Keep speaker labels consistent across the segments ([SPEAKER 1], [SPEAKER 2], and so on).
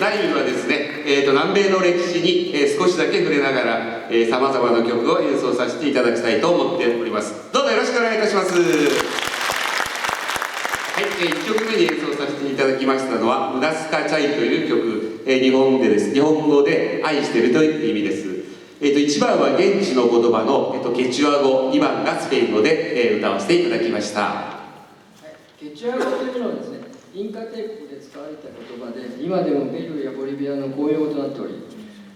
[SPEAKER 1] 第2部はですね、南米の歴史に、少しだけ触れながらさまざまな曲を演奏させていただきたいと思っております。どうぞよろしくお願いいたします。はい、1曲目に演奏させていただきましたのは「ムナスカチャイ」という曲、日本語で愛してるという意味です。1番は現地の言葉の、ケチュア語、2番がスペイン語で、歌わせていただきました。
[SPEAKER 2] はい、ケチュア語というのはですね、インカ帝国で使われた言葉で、今でもペルーやボリビアの公用語となっており、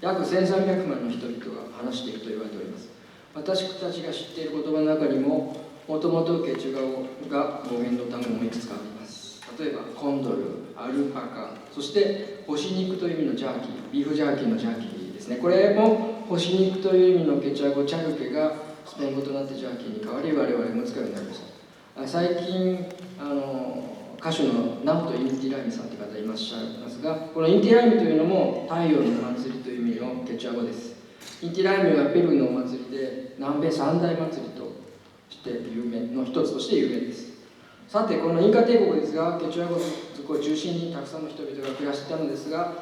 [SPEAKER 2] 約1300万の人々が話していると言われております。私たちが知っている言葉の中にも、もともとケチュア語が語源の単語もいくつかあります。例えばコンドル、アルパカ、そして干し肉という意味のジャーキー、ビーフジャーキーのジャーキーですね。これも干し肉という意味のケチュア語チャルケがスペイン語となってジャーキーに変わり、我々も使うようになりました。最近歌手のナムト・インティライミさんという方いらっしゃいますが、このインティライミというのも太陽の祭りという意味のケチュア語です。インティライミはペルーのお祭りで南米三大祭りとして有名の一つとして有名です。さて、このインカ帝国ですが、ケチュア語族を中心にたくさんの人々が暮らしていたのですが、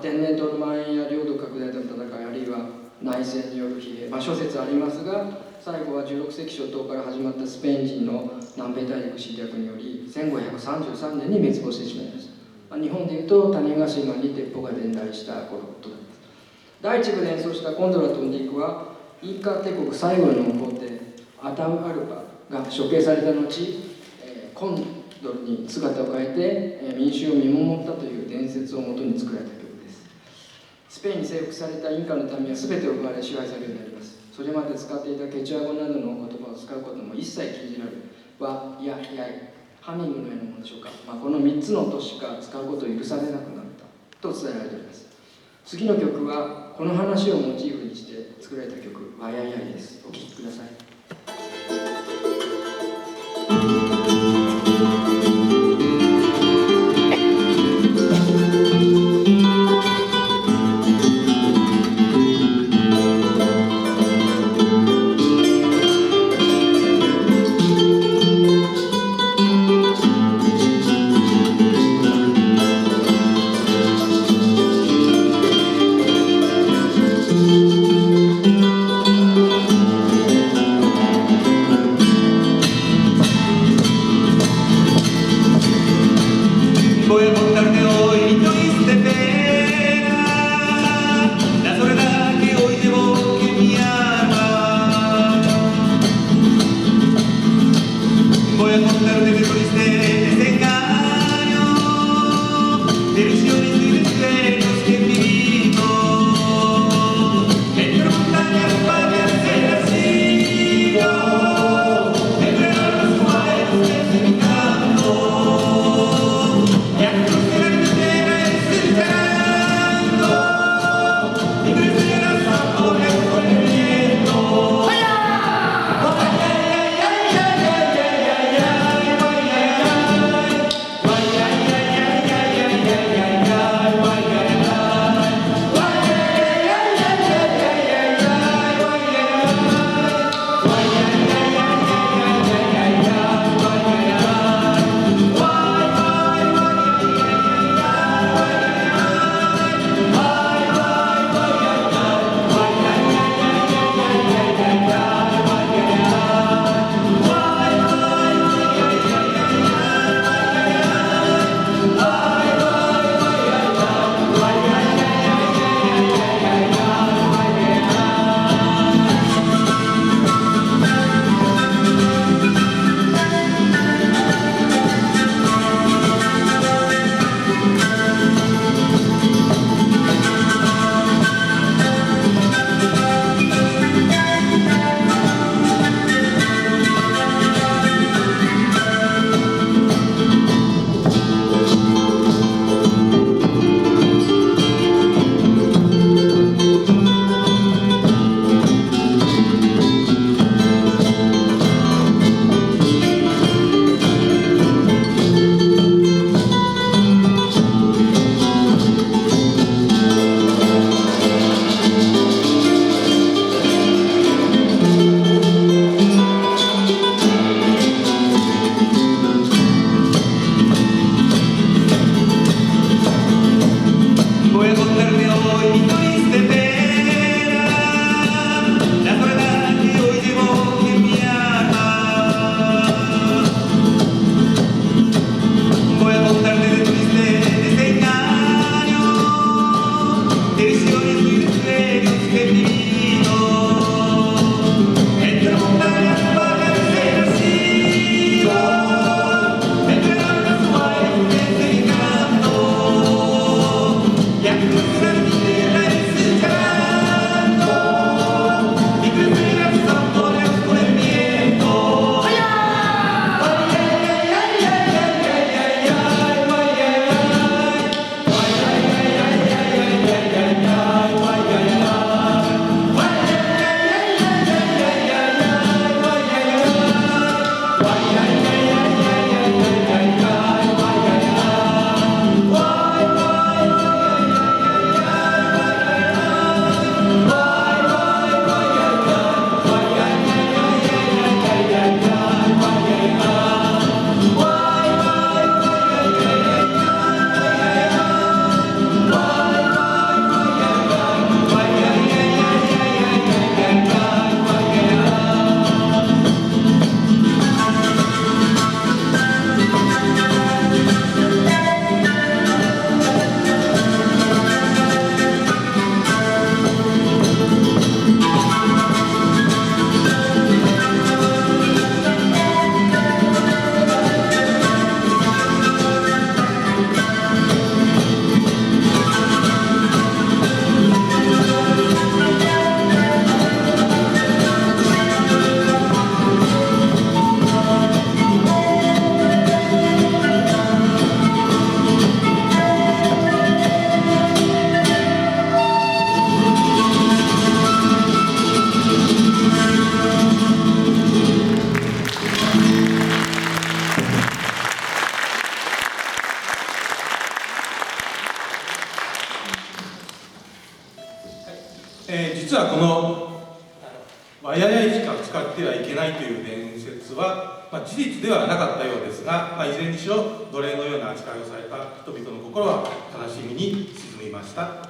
[SPEAKER 2] 天然痘の蔓延や領土拡大との戦い、あるいは内戦による疲弊、諸説ありますが、最後は16世紀初頭から始まったスペイン人の南米大陸侵略により1533年に滅亡してしまいました。日本でいうと種子島に鉄砲が伝来した頃となります。第一部で演奏したコンドラとンディクは、インカ帝国最後の皇帝アタウアルパが処刑された後、コンドルに姿を変えて民衆を見守ったという伝説をもとに作られた曲です。スペインに征服されたインカの民は全てを奪われ支配されるようになります。それまで使っていたケチュア語などの言葉を使うことも一切禁じられる。わ、や、やい、ハミングのようなものでしょうか、この3つの音しか使うことを許されなくなったと伝えられております。次の曲はこの話をモチーフにして作られた曲「わややい」です。お聴きください。
[SPEAKER 3] 実はこのワイヤーしか使ってはいけないという伝説は、事実ではなかったようですが、いずれにしろ奴隷のような扱いをされた人々の心は悲しみに沈みました。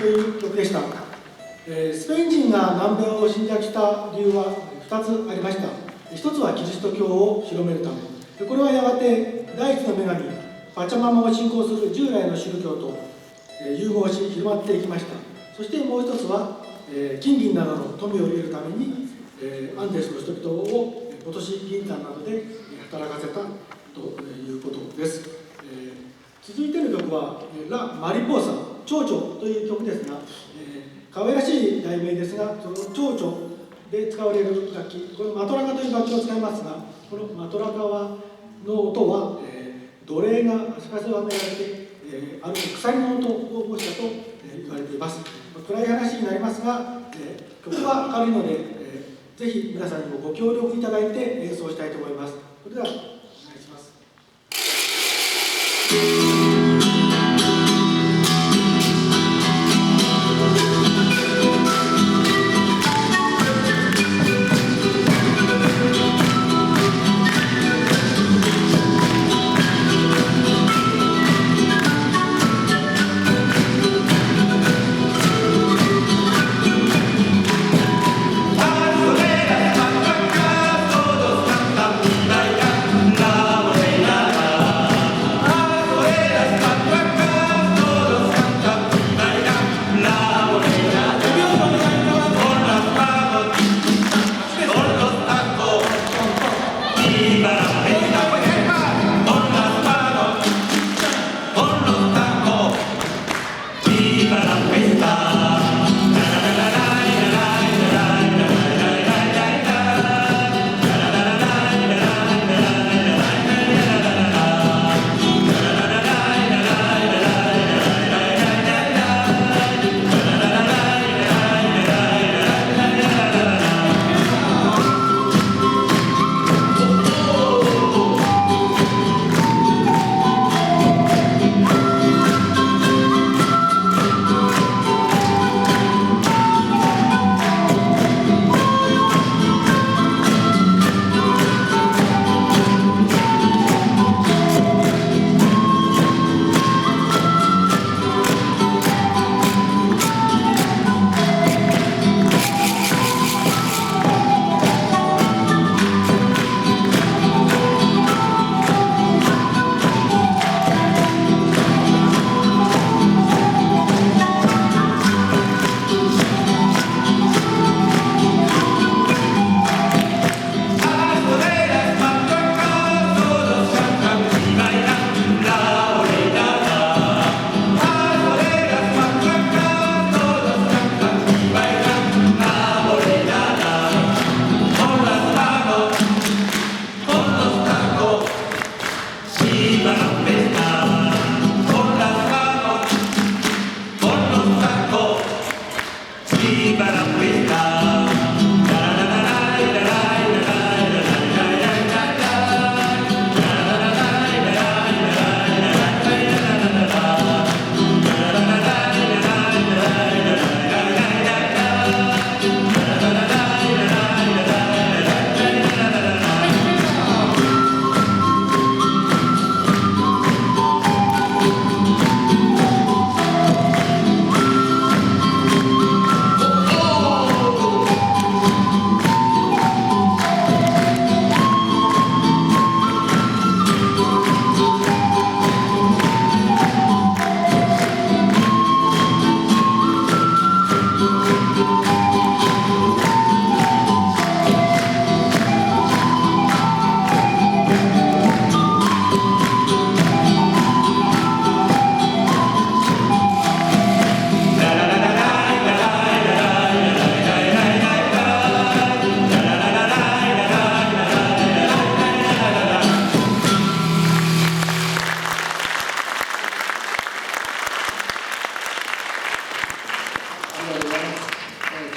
[SPEAKER 4] という曲でした。スペイン人が南米を侵略した理由は2つありました。1つはキリスト教を広めるため、これはやがて第一の女神パチャママを信仰する従来の宗教と融合し広まっていきました。そしてもう一つは金銀などの富を得るためにアンデスの人々を今年銀山などで働かせたということです。続いての曲はラ・マリポーサ蝶々という曲ですが、可愛らしい題名ですが、その蝶々で使われる楽器、このマトラカという楽器を使いますが、このマトラカの音は、奴隷が足かせをはめられて、ある鎖の音を起こしたと言われています。暗い話になりますが、曲は明るいので、ぜひ皆さんにもご協力いただいて演奏したいと思います。それではお願いします。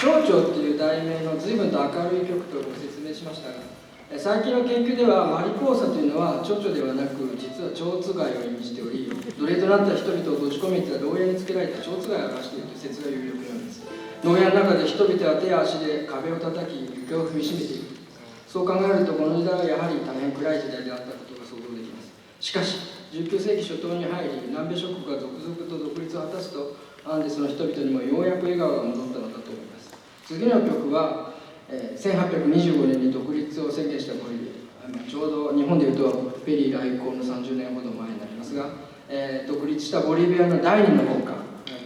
[SPEAKER 2] 蝶々っていう題名の随分と明るい曲とご説明しましたが、最近の研究ではマリポーサというのは蝶々ではなく、実は蝶つがいを意味しており、奴隷となった人々を閉じ込めていた牢屋につけられた蝶つがいを表しているという説が有力なんです。牢屋の中で人々は手や足で壁を叩き、床を踏みしめている。そう考えるとこの時代はやはり大変暗い時代であったことが想像できます。しかし19世紀初頭に入り、南米諸国が続々と独立を果たすと、アンデスの人々にもようやく笑顔が戻ったのだと思います。次の曲は、1825年に独立を宣言したボリビア、ちょうど日本でいうとペリー来航の30年ほど前になりますが、独立したボリビアの第二の国家、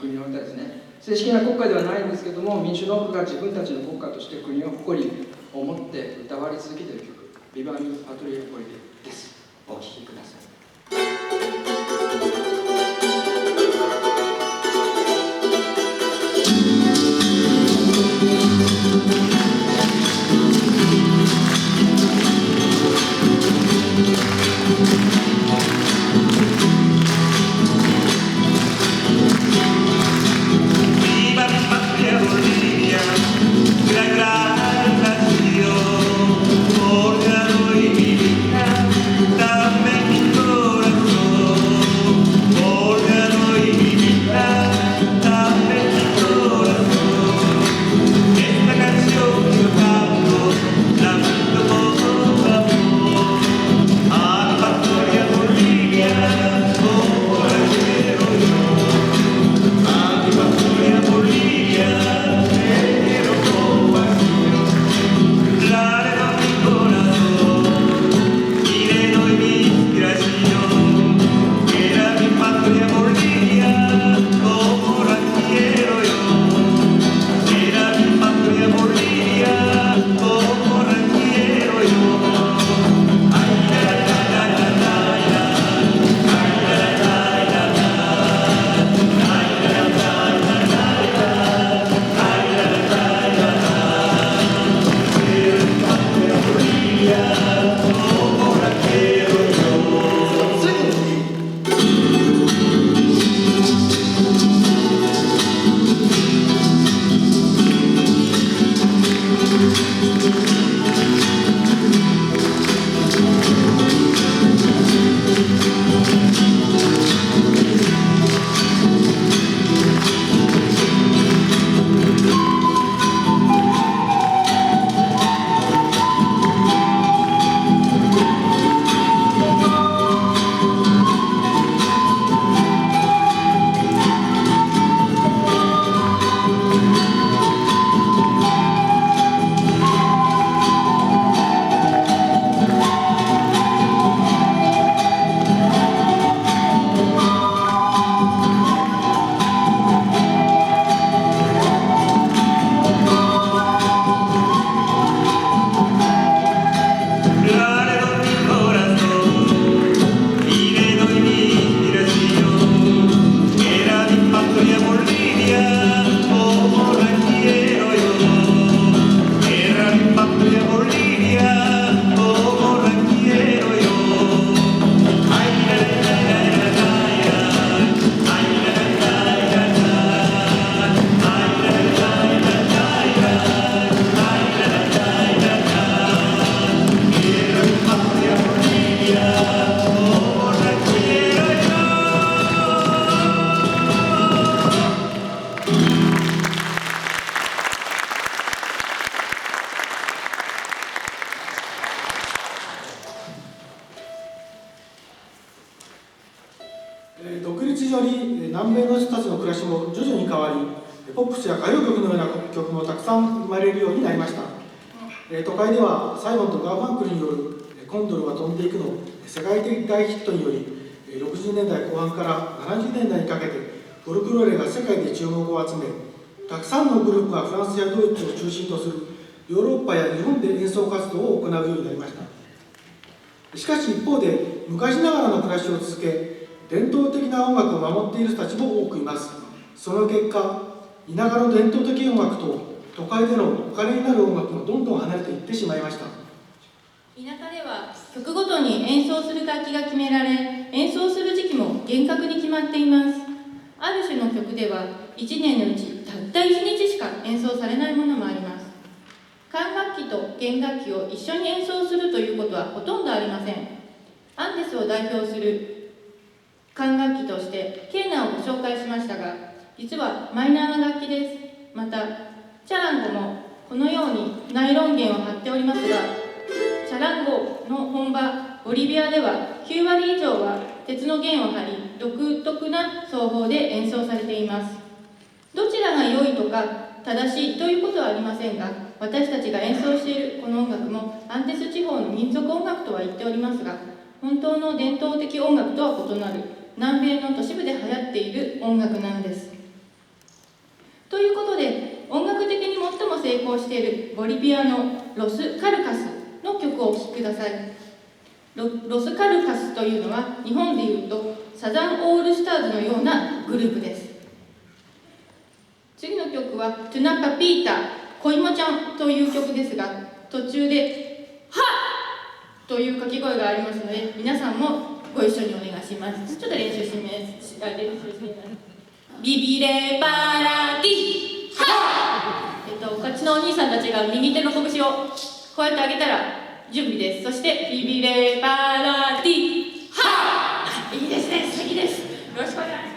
[SPEAKER 2] 国の歌ですね。正式な国家ではないんですけども、民主の多くが自分たちの国家として国を誇りを持って歌われ続けている曲、ビバミ・パトリア・ボリビアです。お聴きください。
[SPEAKER 4] 独立により南米の人たちの暮らしも徐々に変わり、ポップスや歌謡曲のような曲もたくさん生まれるようになりました。都会ではサイモンとガーファンクルによる「コンドルが飛んでいく」の世界的大ヒットにより、60年代後半から70年代にかけてフォルクローレが世界で注目を集め、たくさんのグループがフランスやドイツを中心とするヨーロッパや日本で演奏活動を行うようになりました。しかし一方で、昔ながらの暮らしを続け、伝統的な音楽を守っている人たちも多くいます。その結果、田舎の伝統的音楽と都会でのお金になる音楽もどんどん離れていってしまいました。
[SPEAKER 5] 田舎では曲ごとに演奏する楽器が決められ、演奏する時期も厳格に決まっています。ある種の曲では1年のうちたった1日しか演奏されないものもあります。管楽器と弦楽器を一緒に演奏するということはほとんどありません。アンデスを代表する管楽器としてケーナをご紹介しましたが、実はマイナーな楽器です。またチャランゴもこのようにナイロン弦を張っておりますが、チャランゴの本場ボリビアでは9割以上は鉄の弦を張り、独特な奏法で演奏されています。どちらが良いとか正しいということはありませんが、私たちが演奏しているこの音楽もアンデス地方の民族音楽とは言っておりますが、本当の伝統的音楽とは異なる南米の都市部で流行っている音楽なんです。ということで、音楽的に最も成功しているボリビアのロス・カルカスの曲をお聴きください。ロス・カルカスというのは日本でいうとサザンオールスターズのようなグループです。次の曲はトゥナパピータ小芋ちゃんという曲ですが、途中ではっという掛け声がありますので、皆さんもご一緒にお願いします。ちょっと練習してみます。ビビレバラディはっ、こっちのお兄さんたちが右手の拳をこうやって上げたら準備です。そしてビビレバラディはっ、いいですね、素敵です。よろしくお願いします。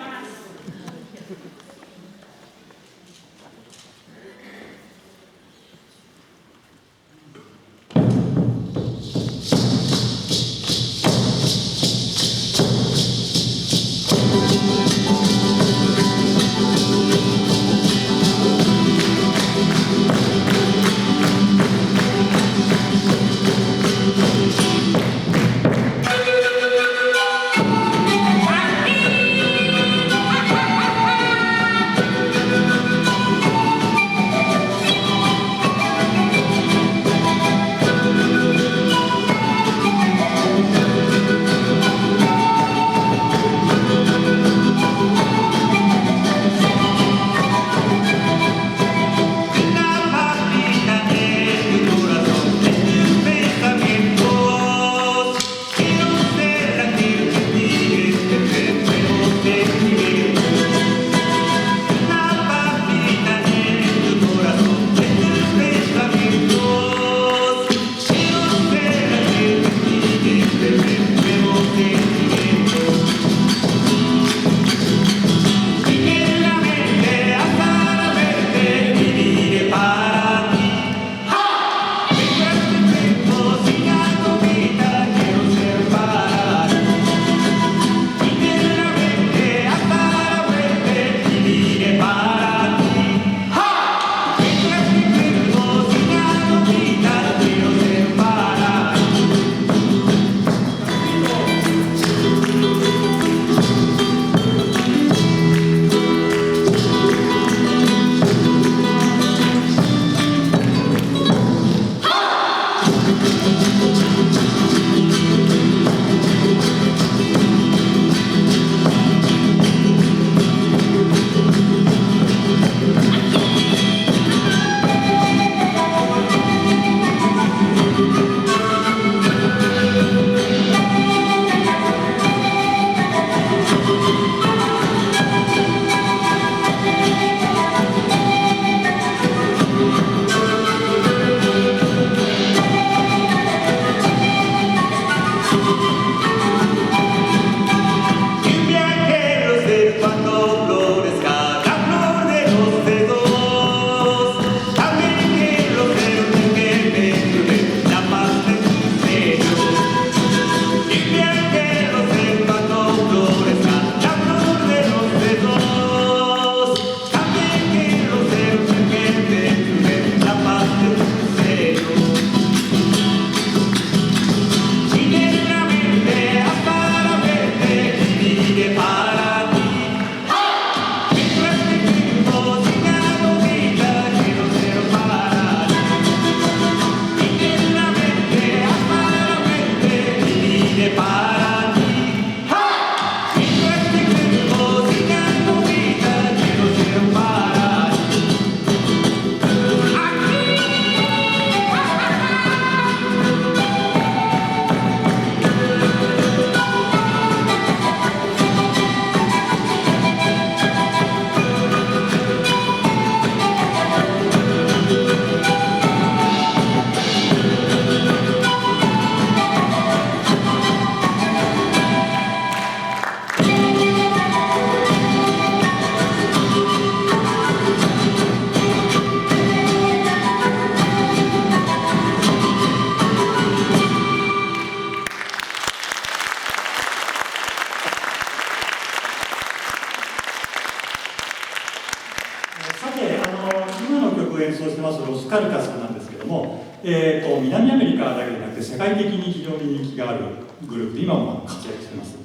[SPEAKER 6] 南アメリカだけでなくて世界的に非常に人気があるグループで今も活躍してます。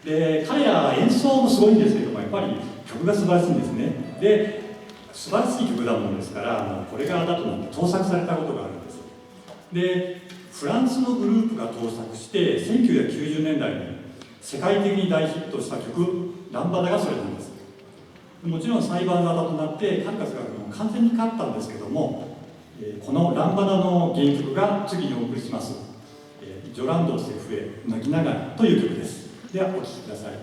[SPEAKER 6] で彼ら演奏もすごいんですけども、やっぱり曲が素晴らしいんですね。で素晴らしい曲だものですから、もうこれがだとなって盗作されたことがあるんです。でフランスのグループが盗作して1990年代に世界的に大ヒットした曲「ランバダ」がそれなんです。もちろん裁判沙汰となってカルカスが完全に勝ったんですけども、この「ランバダ」の原曲が次にお送りします「ジョランド・セフエ泣きながら」という曲です。ではお聴きください。
[SPEAKER 7] 「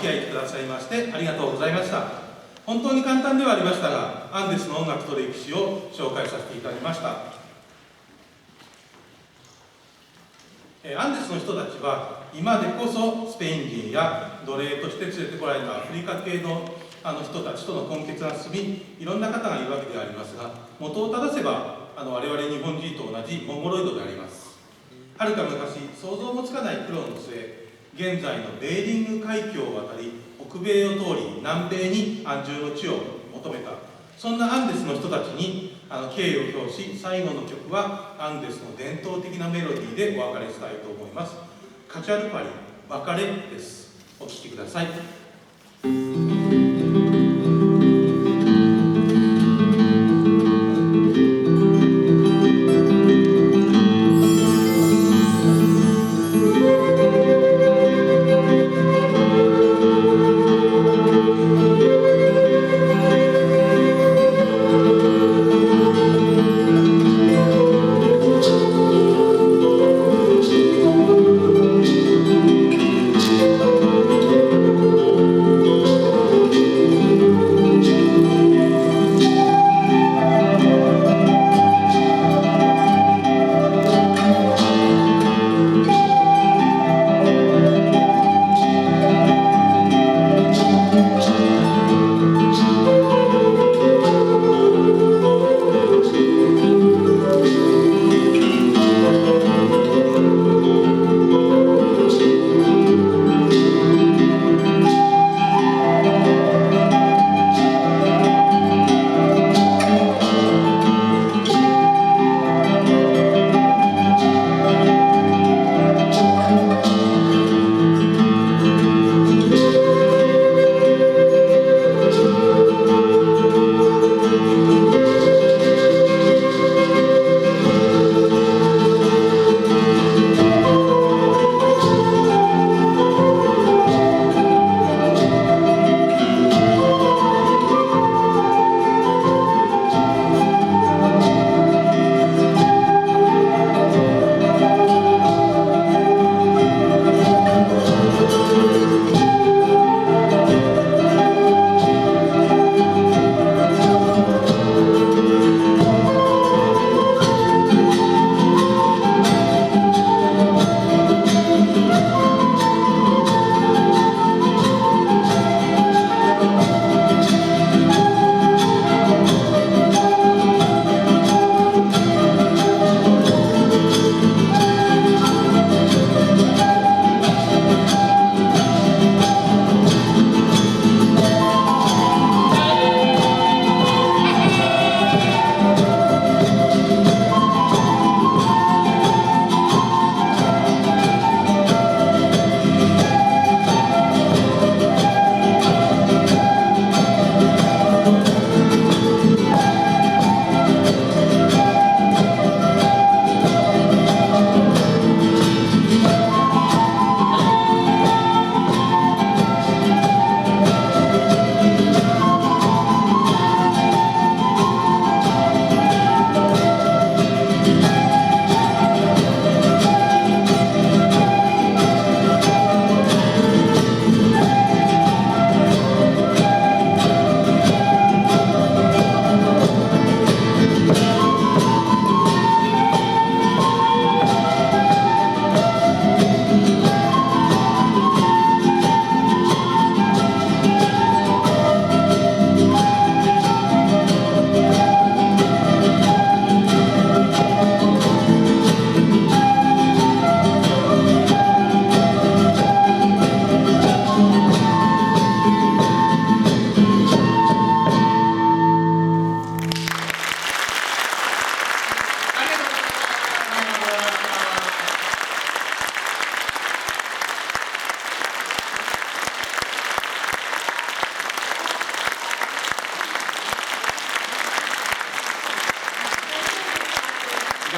[SPEAKER 3] 付き合いくださいましてありがとうございました。本当に簡単ではありましたが、アンデスの音楽と歴史を紹介させていただきました。アンデスの人たちは今でこそスペイン人や奴隷として連れてこられたアフリカ系の人たちとの混血が進み、いろんな方がいるわけでありますが、元を正せば我々日本人と同じモンゴロイドであります。はるか昔、想像もつかない苦労の末、現在のベーリング海峡を渡り、北米を通り南米に安住の地を求めた、そんなアンデスの人たちに敬意を表し、最後の曲はアンデスの伝統的なメロディーでお別れしたいと思います。カチャルパリ別れです。お聴きください。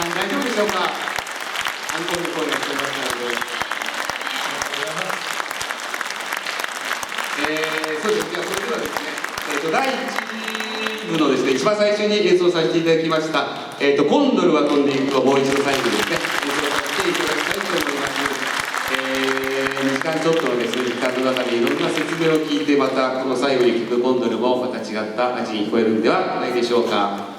[SPEAKER 1] 大丈夫でしょうか。アンコールコールがしていますので。そうですね。それではですね、第1部のですね、一番最初に演奏させていただきました、コンドルは飛んでいくをもう一度最後にですね、演奏させていただきたいと思います。2時間ちょっとのですね、時間のの中でいろんな説明を聞いて、またこの最後に聞くコンドルもまた違った味に聞こえるんではないでしょうか。